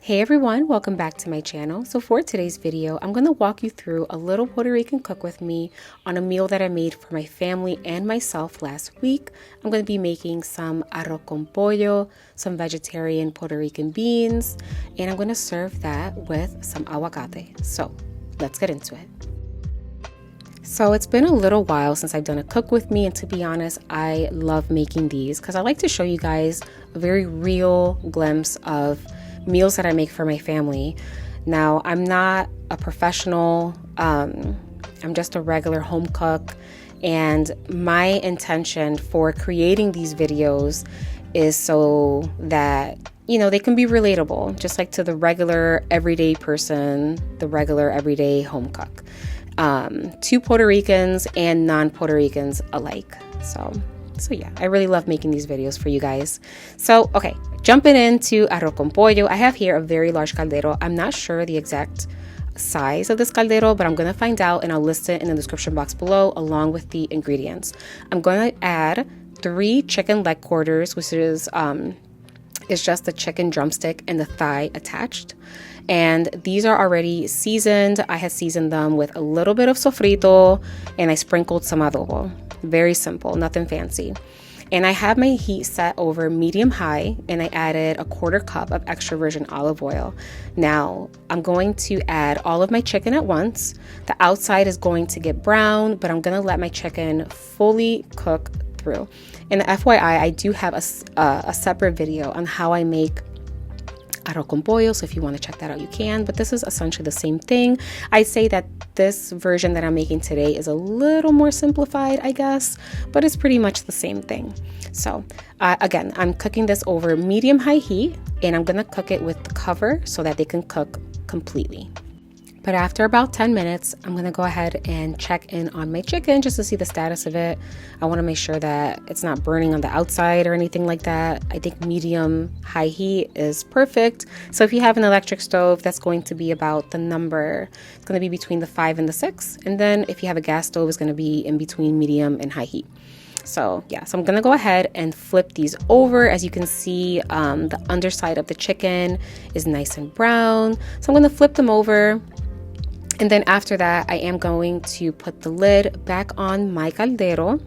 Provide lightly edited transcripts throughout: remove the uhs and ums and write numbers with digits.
Hey everyone, welcome back to my channel. So for today's video, I'm going to walk you through a little Puerto Rican cook with me on a meal that I made for my family and myself last week. I'm going to be making some arroz con pollo, some vegetarian Puerto Rican beans, and I'm going to serve that with some aguacate. So let's get into it. So it's been a little while since I've done a cook with me, and to be honest, I love making these because I like to show you guys a very real glimpse of meals that I make for my family. Now, I'm not a professional, I'm just a regular home cook, and my intention for creating these videos is so that, you know, they can be relatable, just like to the regular everyday person, the regular everyday home cook, to Puerto Ricans and non-Puerto Ricans alike. So yeah, I really love making these videos for you guys. So, okay, jumping into Arroz Con Pollo. I have here a very large caldero. I'm not sure the exact size of this caldero, but I'm going to find out and I'll list it in the description box below along with the ingredients. I'm going to add 3 chicken leg quarters, which is just the chicken drumstick and the thigh attached. And these are already seasoned. I had seasoned them with a little bit of sofrito and I sprinkled some adobo. Very simple, nothing fancy. And I have my heat set over medium high, and I added a 1/4 cup of extra virgin olive oil. Now, I'm going to add all of my chicken at once. The outside is going to get brown, but I'm going to let my chicken fully cook through. And FYI, I do have a separate video on how I make Arroz Con Pollo, so if you want to check that out, you can, but this is essentially the same thing. I'd say that this version that I'm making today is a little more simplified, I guess, but it's pretty much the same thing. So again, I'm cooking this over medium-high heat, and I'm going to cook it with the cover so that they can cook completely. But after about 10 minutes, I'm going to go ahead and check in on my chicken just to see the status of it. I want to make sure that it's not burning on the outside or anything like that. I think medium high heat is perfect. So if you have an electric stove, that's going to be about the number. It's going to be between the 5 and the 6. And then if you have a gas stove, it's going to be in between medium and high heat. So yeah, so I'm going to go ahead and flip these over. As you can see, the underside of the chicken is nice and brown. So I'm going to flip them over. And then after that, I am going to put the lid back on my caldero,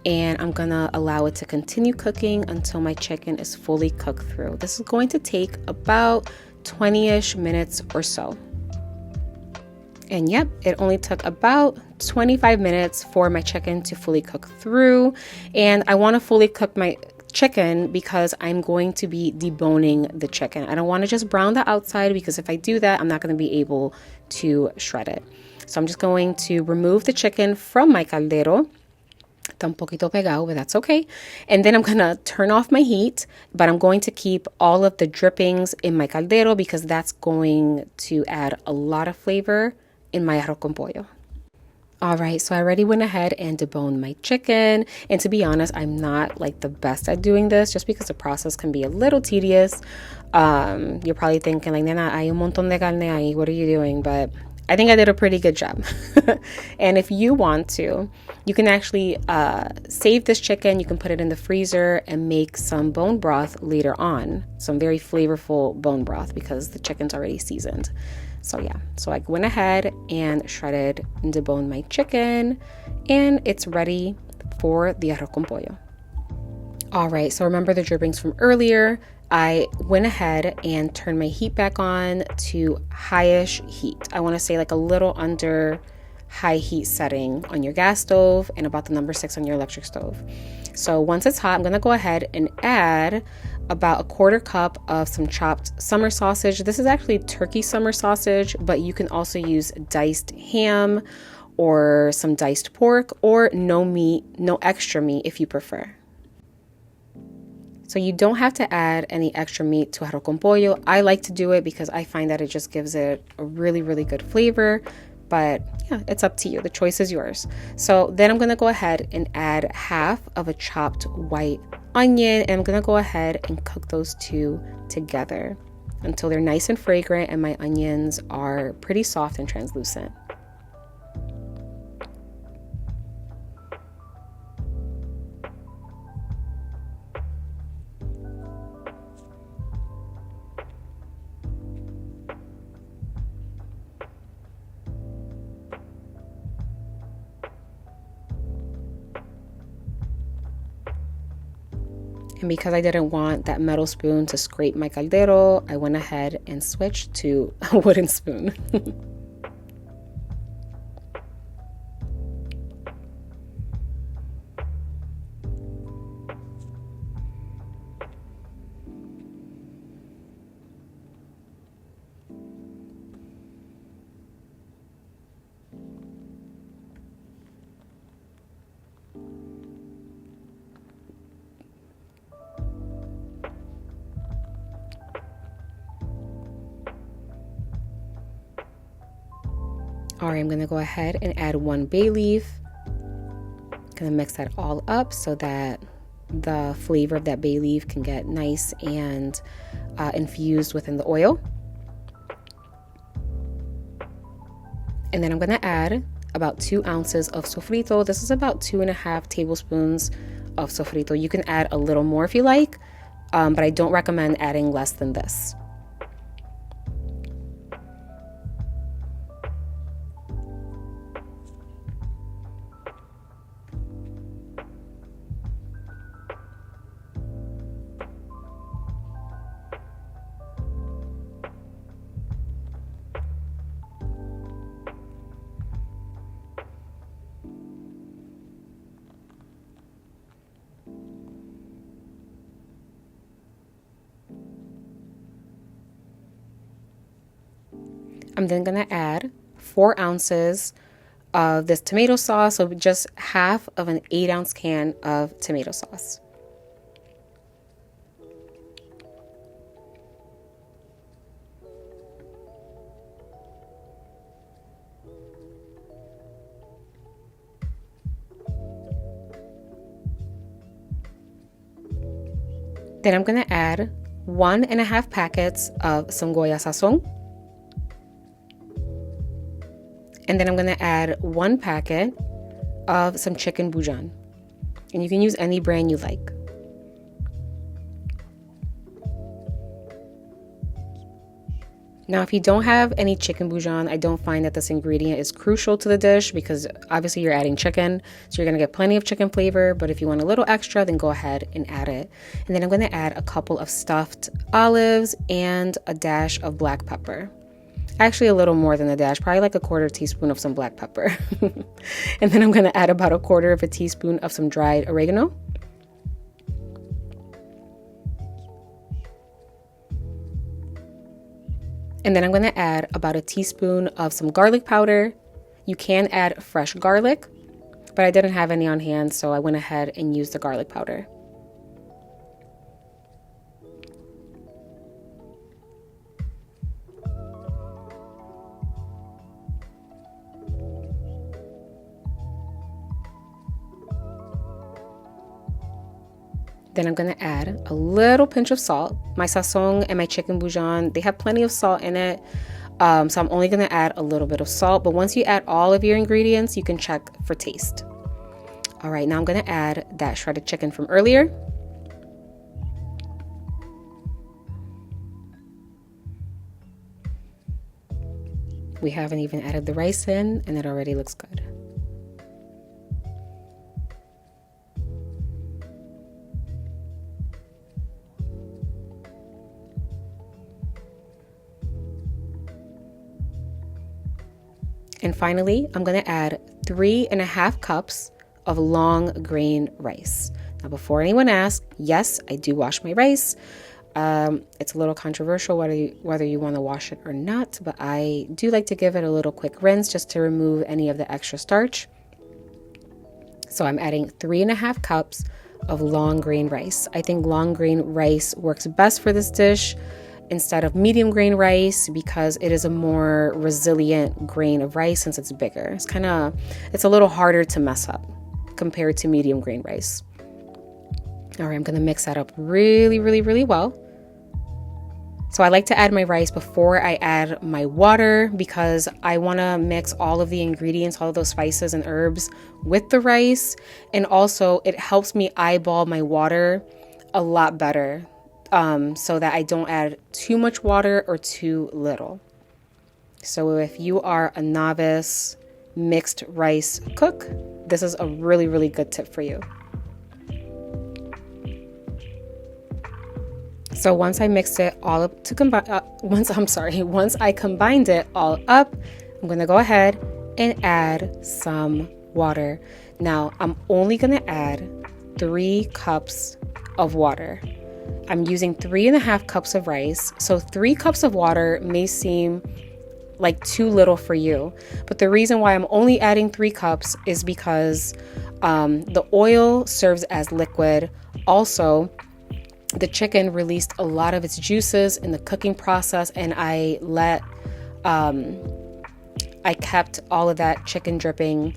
and I'm gonna allow it to continue cooking until my chicken is fully cooked through. This is going to take about 20-ish minutes or so. And yep, it only took about 25 minutes for my chicken to fully cook through. And I want to fully cook my chicken because I'm going to be deboning the chicken. I don't want to just brown the outside because if I do that, I'm not going to be able to shred it. So I'm just going to remove the chicken from my caldero. Está un poquito pegado, but that's okay. And then I'm going to turn off my heat, but I'm going to keep all of the drippings in my caldero because that's going to add a lot of flavor in my arroz con pollo. All right, so I already went ahead and deboned my chicken. And to be honest, I'm not like the best at doing this just because the process can be a little tedious. You're probably thinking like, Nena, hay un montón de carne ahí. What are you doing? But I think I did a pretty good job. And if you want to, you can actually save this chicken. You can put it in the freezer and make some bone broth later on. Some very flavorful bone broth because the chicken's already seasoned. So yeah, so I went ahead and shredded and deboned my chicken, and it's ready for the arroz con pollo. All right, so remember the drippings from earlier. I went ahead and turned my heat back on to highish heat. I want to say like a little under high heat setting on your gas stove and about the number 6 on your electric stove. So once it's hot, I'm going to go ahead and add about a 1/4 cup of some chopped summer sausage. This is actually turkey summer sausage, but you can also use diced ham or some diced pork or no meat, no extra meat if you prefer. So you don't have to add any extra meat to arroz con pollo. I like to do it because I find that it just gives it a really, really good flavor. But yeah, it's up to you. The choice is yours. So then I'm going to go ahead and add half of a chopped white onion. And I'm going to go ahead and cook those two together until they're nice and fragrant and my onions are pretty soft and translucent. And because I didn't want that metal spoon to scrape my caldero, I went ahead and switched to a wooden spoon. All right, I'm gonna go ahead and add 1 bay leaf. Gonna mix that all up so that the flavor of that bay leaf can get nice and infused within the oil. And then I'm gonna add about 2 ounces of sofrito. This is about 2.5 tablespoons of sofrito. You can add a little more if you like, but I don't recommend adding less than this. I'm then gonna add 4 ounces of this tomato sauce, so just half of an 8-ounce can of tomato sauce. Then I'm gonna add 1.5 packets of some Goya Sazón. And then I'm gonna add 1 packet of some chicken bouillon. And you can use any brand you like. Now, if you don't have any chicken bouillon, I don't find that this ingredient is crucial to the dish because obviously you're adding chicken, so you're gonna get plenty of chicken flavor, but if you want a little extra, then go ahead and add it. And then I'm gonna add a couple of stuffed olives and a dash of black pepper. Actually, a little more than a dash, probably like a 1/4 teaspoon of some black pepper. And then I'm gonna add about a 1/4 teaspoon of some dried oregano. And then I'm gonna add about a teaspoon of some garlic powder. You can add fresh garlic, but I didn't have any on hand, so I went ahead and used the garlic powder. Then I'm gonna add a little pinch of salt. My sazon and my chicken bouillon, they have plenty of salt in it. So I'm only gonna add a little bit of salt, but once you add all of your ingredients, you can check for taste. All right, now I'm gonna add that shredded chicken from earlier. We haven't even added the rice in, and it already looks good. And finally, I'm gonna add 3.5 cups of long grain rice. Now, before anyone asks, yes, I do wash my rice. It's a little controversial whether you want to wash it or not, but I do like to give it a little quick rinse just to remove any of the extra starch. So I'm adding 3.5 cups of long grain rice. I think long grain rice works best for this dish instead of medium grain rice because it is a more resilient grain of rice since it's bigger. It's a little harder to mess up compared to medium grain rice. All right, I'm gonna mix that up really, really, really well. So I like to add my rice before I add my water because I wanna mix all of the ingredients, all of those spices and herbs with the rice. And also it helps me eyeball my water a lot better so that I don't add too much water or too little. So if you are a novice mixed rice cook, this is a really, really good tip for you. So once I mixed it all up to combine, once I combined it all up, I'm gonna go ahead and add some water. Now I'm only gonna add 3 cups of water. I'm using 3.5 cups of rice. So 3 cups of water may seem like too little for you, but the reason why I'm only adding 3 cups is because the oil serves as liquid. Also, the chicken released a lot of its juices in the cooking process, and I kept all of that chicken dripping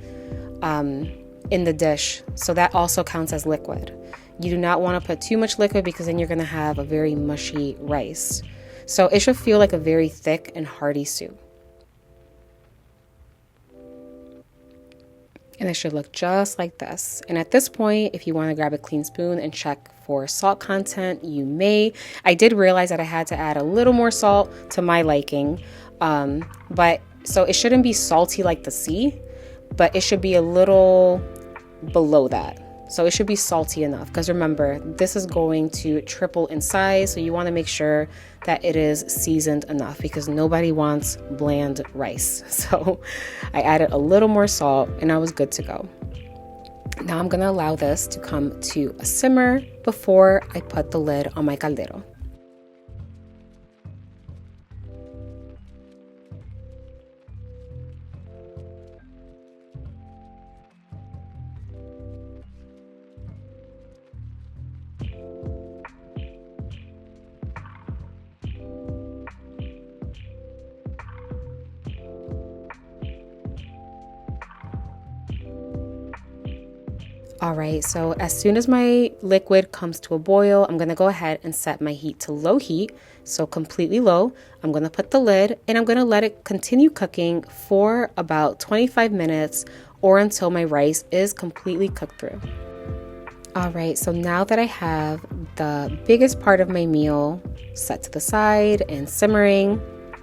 in the dish, so that also counts as liquid. You do not want to put too much liquid because then you're going to have a very mushy rice. So it should feel like a very thick and hearty soup. And it should look just like this. And at this point, if you want to grab a clean spoon and check for salt content, you may. I did realize that I had to add a little more salt to my liking. But so it shouldn't be salty like the sea, but it should be a little below that. So it should be salty enough, because remember, this is going to triple in size. So you want to make sure that it is seasoned enough, because nobody wants bland rice. So I added a little more salt and I was good to go. Now I'm going to allow this to come to a simmer before I put the lid on my caldero. All right, so as soon as my liquid comes to a boil, I'm gonna go ahead and set my heat to low heat, so completely low. I'm gonna put the lid and I'm gonna let it continue cooking for about 25 minutes or until my rice is completely cooked through. All right, so now that I have the biggest part of my meal set to the side and simmering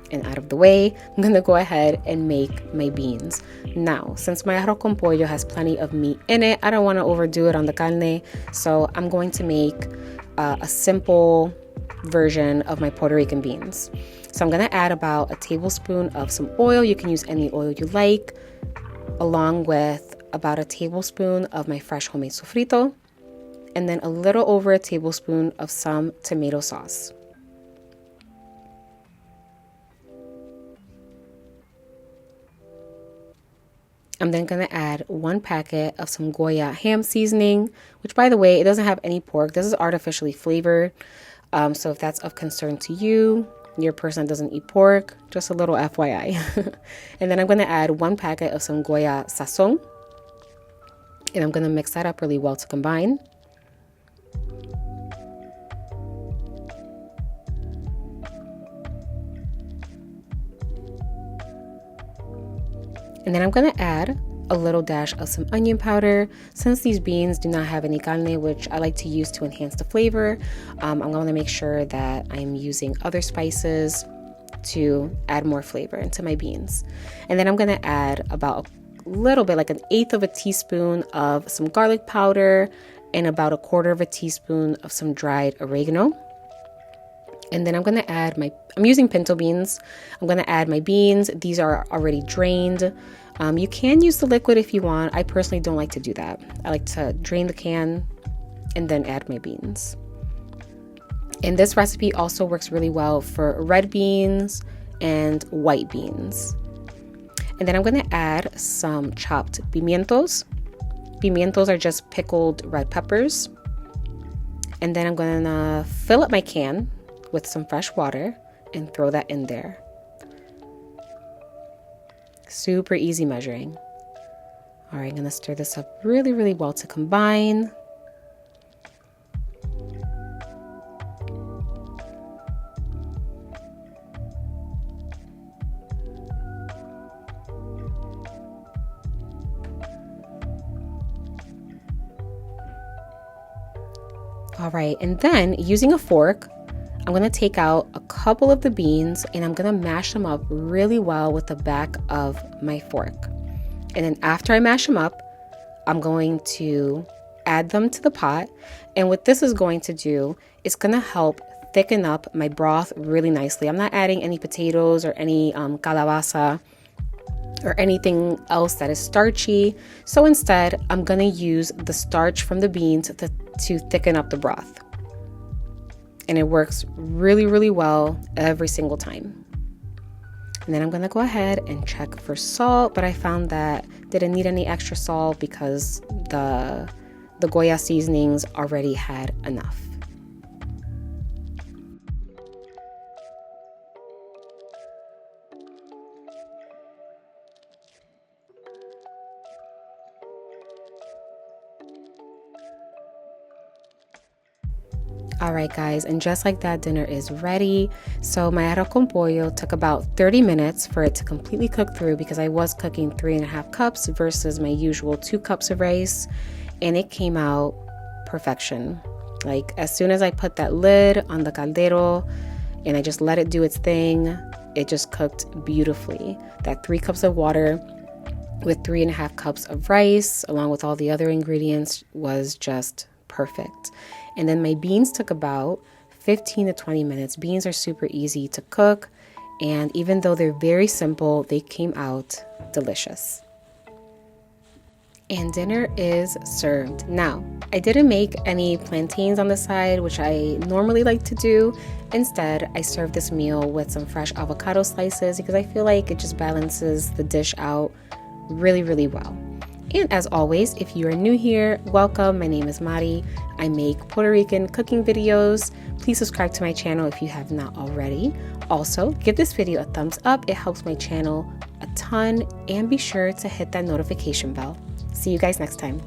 and out of the way, I'm gonna go ahead and make my beans. Now, since my arroz con pollo has plenty of meat in it, I don't want to overdo it on the carne, so I'm going to make a simple version of my Puerto Rican beans. So I'm gonna add about a tablespoon of some oil. You can use any oil you like, along with about a tablespoon of my fresh homemade sofrito, and then a little over a tablespoon of some tomato sauce. I'm then going to add 1 packet of some Goya ham seasoning, which, by the way, it doesn't have any pork. This is artificially flavored. So if that's of concern to you, your person doesn't eat pork, just a little FYI. And then I'm going to add 1 packet of some Goya Sazón. And I'm going to mix that up really well to combine. And then I'm going to add a little dash of some onion powder. Since these beans do not have any carne, which I like to use to enhance the flavor, I'm going to make sure that I'm using other spices to add more flavor into my beans. And then I'm going to add about a little bit, like 1/8 of a teaspoon of some garlic powder and about 1/4 of a teaspoon of some dried oregano. And then I'm going to add I'm using pinto beans. I'm going to add my beans. These are already drained. You can use the liquid if you want. I personally don't like to do that. I like to drain the can and then add my beans. And this recipe also works really well for red beans and white beans. And then I'm going to add some chopped pimientos. Pimientos are just pickled red peppers. And then I'm going to fill up my can with some fresh water and throw that in there. Super easy measuring. All right, I'm gonna stir this up really, really well to combine. All right, and then using a fork, I'm going to take out a couple of the beans and I'm going to mash them up really well with the back of my fork. And then after I mash them up, I'm going to add them to the pot. And what this is going to do is going to help thicken up my broth really nicely. I'm not adding any potatoes or any calabaza or anything else that is starchy. So instead, I'm gonna use the starch from the beans to thicken up the broth. And it works really, really well every single time. And then I'm gonna go ahead and check for salt, but I found that didn't need any extra salt because the Goya seasonings already had enough. All right, guys, and just like that, dinner is ready. So my arroz con pollo took about 30 minutes for it to completely cook through because I was cooking 3.5 cups versus my usual 2 cups of rice, and it came out perfection. Like as soon as I put that lid on the caldero and I just let it do its thing, it just cooked beautifully. That 3 cups of water with 3.5 cups of rice, along with all the other ingredients, was just perfect. And then my beans took about 15 to 20 minutes. Beans are super easy to cook, and even though they're very simple, they came out delicious. And dinner is served. Now, I didn't make any plantains on the side, which I normally like to do. Instead, I served this meal with some fresh avocado slices because I feel like it just balances the dish out really, really well. And as always, if you are new here, welcome. My name is Mari. I make Puerto Rican cooking videos. Please subscribe to my channel if you have not already. Also, give this video a thumbs up. It helps my channel a ton. And be sure to hit that notification bell. See you guys next time.